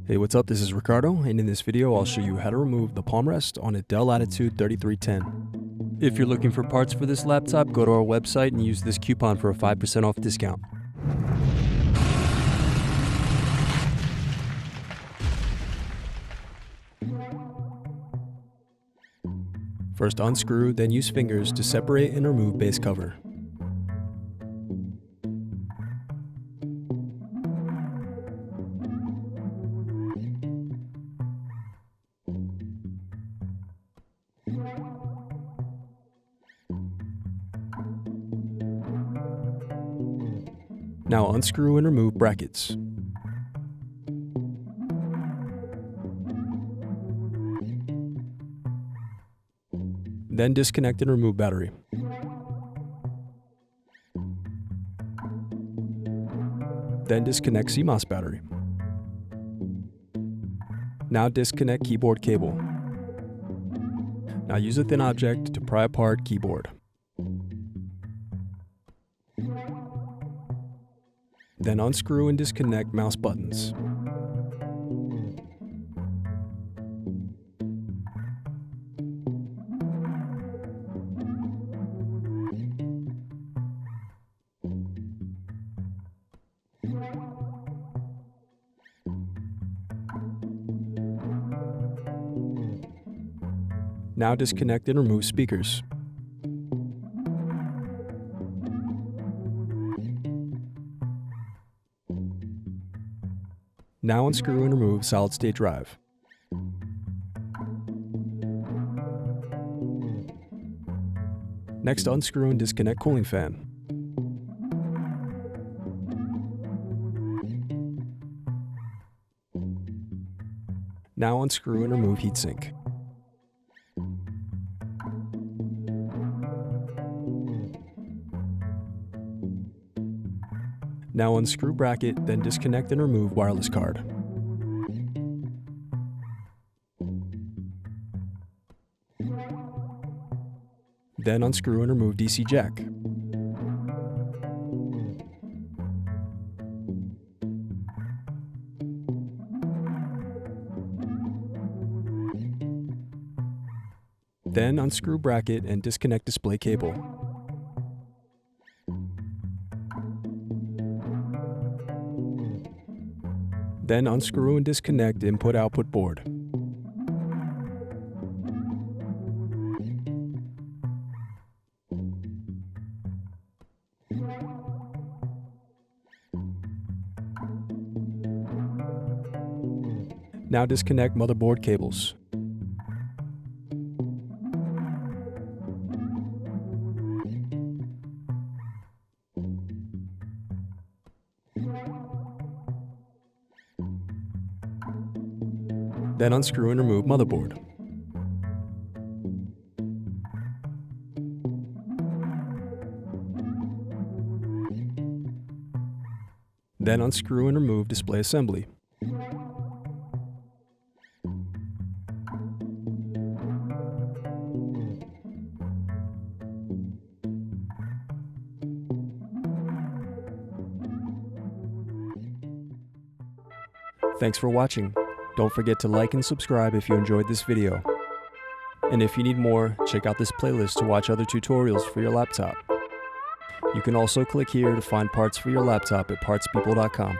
Hey, what's up? This is Ricardo, and in this video I'll show you how to remove the Palmrest on a Dell Latitude 3310. If you're looking for parts for this laptop, go to our website and use this coupon for a 5% off discount. First unscrew, then use fingers to separate and remove base cover. Now unscrew and remove brackets. Then disconnect and remove battery. Then disconnect CMOS battery. Now disconnect keyboard cable. Now use a thin object to pry apart keyboard. Then unscrew and disconnect mouse buttons. Now disconnect and remove speakers. Now unscrew and remove solid-state drive. Next unscrew and disconnect cooling fan. Now unscrew and remove heatsink. Now unscrew bracket, then disconnect and remove wireless card. Then unscrew and remove DC jack. Then unscrew bracket and disconnect display cable. Then unscrew and disconnect input-output board. Now disconnect motherboard cables. Then unscrew and remove motherboard. Then unscrew and remove display assembly. Thanks for watching. Don't forget to like and subscribe if you enjoyed this video. And if you need more, check out this playlist to watch other tutorials for your laptop. You can also click here to find parts for your laptop at partspeople.com.